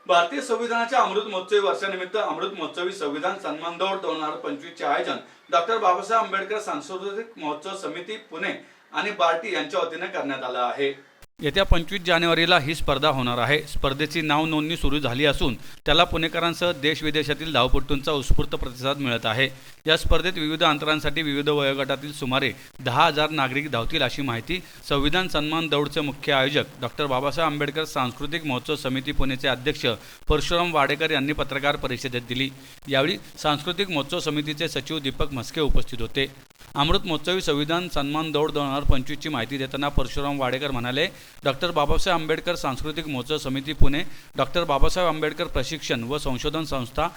भारतीय संविधानाच्या अमृत महोत्सवी वर्षानिमित्त अमृत महोत्सवी संविधान सन्मान दौड 2025 चे आयोजन डॉक्टर बाबासाहेब आंबेडकर सांस्कृतिक महोत्सव समिती पुणे आणि बार्टी यांच्या वतीने करण्यात आलं आहे। येत्या 25 जानेवारीला ही स्पर्धा होणार आहे। स्पर्धेची नाव नोंदणी सुरू झाली असून त्याला पुणेकरांसह देश विदेशातील धावपटूंचा उत्स्फूर्त प्रतिसाद मिळत आहे। या स्पर्धेत विविध अंतरांसाठी विविध वयोगटातील सुमारे 10,000 नागरिक धावतील अशी माहिती संविधान सन्मान दौडचे मुख्य आयोजक डॉक्टर बाबासाहेब आंबेडकर सांस्कृतिक महोत्सव समिती पुणेचे अध्यक्ष परशुराम वाडेकर यांनी पत्रकार परिषदेत दिली। यावेळी सांस्कृतिक महोत्सव समितीचे सचिव दीपक म्हस्के उपस्थित होते। अमृत महोत्सवी संविधान सन्मान दौड 2025 ची माहिती देताना परशुराम वाडेकर म्हणाले, डॉक्टर बाबासाहेब आंबेडकर सांस्कृतिक महोत्सव समिती पुणे, डॉक्टर बाबासाहेब आंबेडकर प्रशिक्षण व संशोधन संस्था,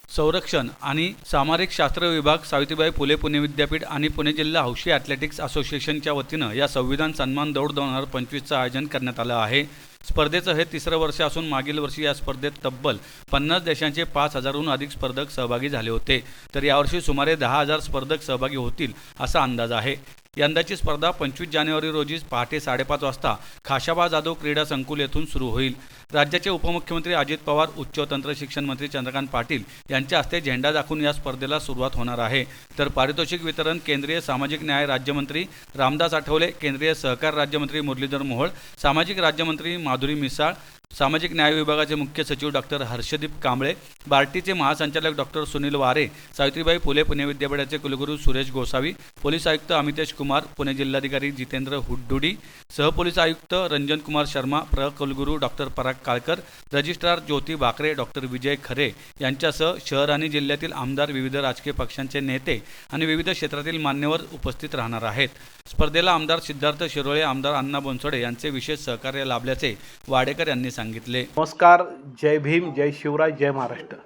संरक्षण आणि सामाजिक शास्त्र विभाग, सावित्रीबाई फुले पुणे विद्यापीठ आणि पुणे जिल्हा हौशी ॲथलेटिक्स असोसिएशनच्या वतीनं या संविधान सन्मान दौड 2025चं आयोजन करण्यात आलं आहे। स्पर्धेचं हे तिसरं वर्ष असून मागील वर्षी या स्पर्धेत तब्बल 50 देशांचे 5,000हून अधिक स्पर्धक सहभागी झाले होते, तर यावर्षी सुमारे 10,000 स्पर्धक सहभागी होतील असा अंदाज आहे। यंदाची स्पर्धा 25 जानेवारी रोजी पहाटे 5:30 वाजता खाशाबा जाधव क्रीडा संकुल येथून सुरू होईल। राज्याचे उपमुख्यमंत्री अजित पवार, उच्च व तंत्र शिक्षण मंत्री चंद्रकांत पाटील यांच्या हस्ते झेंडा दाखवून या स्पर्धेला सुरुवात होणार आहे। तर पारितोषिक वितरण केंद्रीय सामाजिक न्याय राज्यमंत्री रामदास आठवले, केंद्रीय सहकार राज्यमंत्री मुरलीधर मोहोळ, सामाजिक राज्यमंत्री माधुरी मिसाळ, सामाजिक न्याय विभागाचे मुख्य सचिव डॉक्टर हर्षदीप कांबळे, बार्टीचे महासंचालक डॉक्टर सुनील वारे, सावित्रीबाई फुले पुणे विद्यापीठाचे कुलगुरू सुरेश गोसावी, पोलीस आयुक्त अमितेश कुमार, पुणे जिल्हाधिकारी जितेंद्र हुड्डुडी, सहपोलीस आयुक्त रंजन कुमार शर्मा, कुलगुरू डॉक्टर पराग काळकर, रजिस्ट्रार ज्योती भाकरे, डॉक्टर विजय खरे यांच्यासह शहर आणि जिल्ह्यातील आमदार, विविध राजकीय पक्षांचे नेते आणि विविध क्षेत्रातील मान्यवर उपस्थित राहणार आहेत। स्पर्धेला आमदार सिद्धार्थ शिरोळे, आमदार अण्णा बोनसोडे यांचे विशेष सहकार्य लाभल्याचे वाडेकर यांनी सांगितले। नमस्कार, जय भीम, जय शिवराय, जय महाराष्ट्र।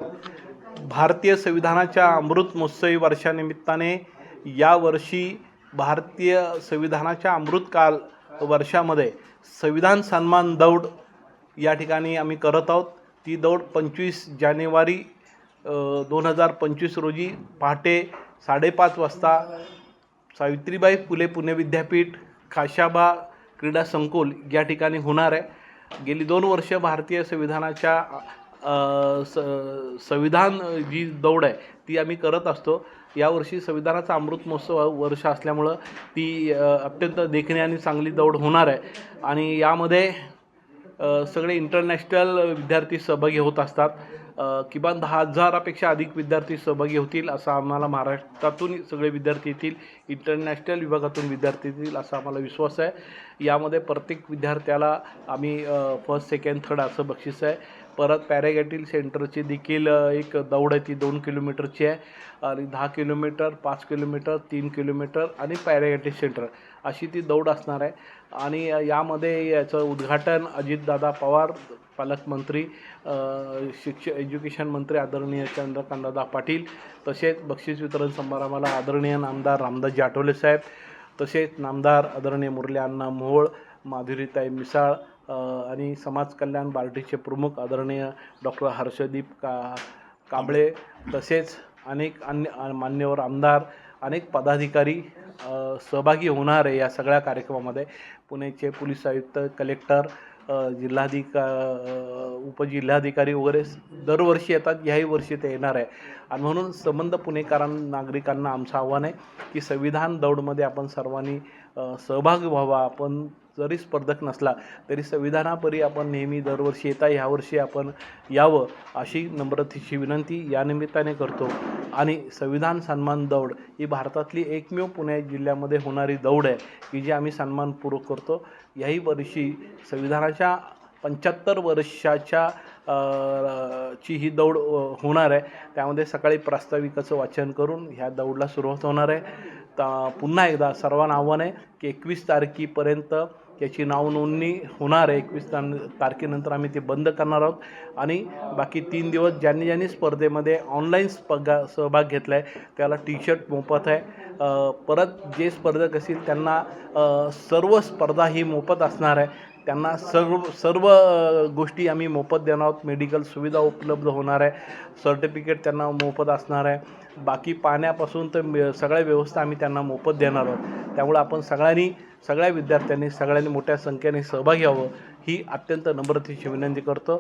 भारतीय संविधानाच्या अमृत महोत्सवी वर्षानिमित्ताने यावर्षी भारतीय संविधानाच्या अमृतकाल वर्षामध्ये संविधान सन्मान दौड या ठिकाणी आम्ही करत आहोत। ती दौड 25 जानेवारी 2025 रोजी पहाटे 5:30 वाजता सावित्रीबाई फुले पुणे विद्यापीठ खाशाबा क्रीडा संकुल या ठिकाणी होणार आहे। गेली 2 वर्ष भारतीय संविधानाच्या संविधान जी दौड आहे ती आम्ही करत असतो। यावर्षी संविधानाचा अमृत महोत्सव वर्ष असल्यामुळं ती अत्यंत देखणी आणि चांगली दौड होणार आहे आणि यामध्ये सगळे इंटरनॅशनल विद्यार्थी सहभागी होत असतात। किमान 10,000पेक्षा अधिक विद्यार्थी सहभागी होतील असं आम्हाला महाराष्ट्रातून सगळे विद्यार्थी येतील, इंटरनॅशनल विभागातून विद्यार्थी येतील असा आम्हाला विश्वास आहे। यामध्ये प्रत्येक विद्यार्थ्याला आम्ही फर्स्ट, सेकंड, थर्ड असं बक्षीस आहे। परत पॅराग्लायडिंग सेंटरची देखील एक दौड आहे, ती 2 किलोमीटरची आहे आणि 10 किलोमीटर, 5 किलोमीटर, 3 किलोमीटर आणि पॅराग्लायडिंग सेंटर अशी ती दौड असणार आहे। आणि यामध्ये याचं उद्घाटन अजितदादा पवार, पालकमंत्री, एज्युकेशन मंत्री आदरणीय चंद्रकांतदादा पाटील, तसेच बक्षीस वितरण समारंभाला आदरणीय नामदार रामदासजी आठवले साहेब, तसेच नामदार आदरणीय मुरली अण्णा मोहोळ, माधुरीताई मिसाळ आणि समाज कल्याण बार्टीचे प्रमुख आदरणीय डॉक्टर हर्षदीप कांबळे, तसेच अनेक अन्य मान्यवर आमदार, अनेक पदाधिकारी सहभागी होणार आहे या सगळ्या कार्यक्रमामध्ये। पुणेचे पोलीस आयुक्त, कलेक्टर, उपजिल्हाधिकारी वगैरे दरवर्षी येतात, ह्याही वर्षी ते येणार आहे आणि म्हणून संबंध नागरिकांना आमचं आव्हान आहे की संविधान दौडमध्ये आपण सर्वांनी सहभागी व्हावा। आपण जरी स्पर्धक नसला तरी संविधानापरी आपण नेहमी दरवर्षी येता, ह्यावर्षी आपण यावं अशी नम्रतेची विनंती या निमित्ताने करतो। आणि संविधान सन्मान दौड ही भारतातली एकमेव पुणे जिल्ह्यामध्ये होणारी दौड आहे की जी आम्ही सन्मानपूर्वक करतो। याही वर्षी संविधानाच्या 75 वर्षाच्या ची ही दौड होणार आहे। त्यामध्ये सकाळी प्रास्ताविकाचं वाचन करून ह्या दौडला सुरुवात होणार आहे। पुन्हा एकदा सर्वांना आव्हान आहे की 21 तारखेपर्यंत याची नाव नोंदणी होणार आहे। 21 तारखेनंतर आम्ही ते बंद करणार आहोत आणि बाकी 3 दिवस ज्यांनी स्पर्धेमध्ये ऑनलाईन सहभाग घेतला आहे त्याला टी-शर्ट मोफत आहे। परत जे स्पर्धक असतील त्यांना सर्व स्पर्धा ही मोफत असणार आहे। त्यांना सर्व गोष्टी आम्ही मोफत देणार आहोत। मेडिकल सुविधा उपलब्ध होणार आहे, सर्टिफिकेट त्यांना मोफत असणार आहे, बाकी पाण्यापासून तर सगळ्या व्यवस्था आम्ही त्यांना मोफत देणार आहोत। त्यामुळे आपण सगळ्या विद्यार्थ्यांनी मोठ्या संख्येने सहभागी व्हावं ही अत्यंत नम्रतेची विनंती करतो।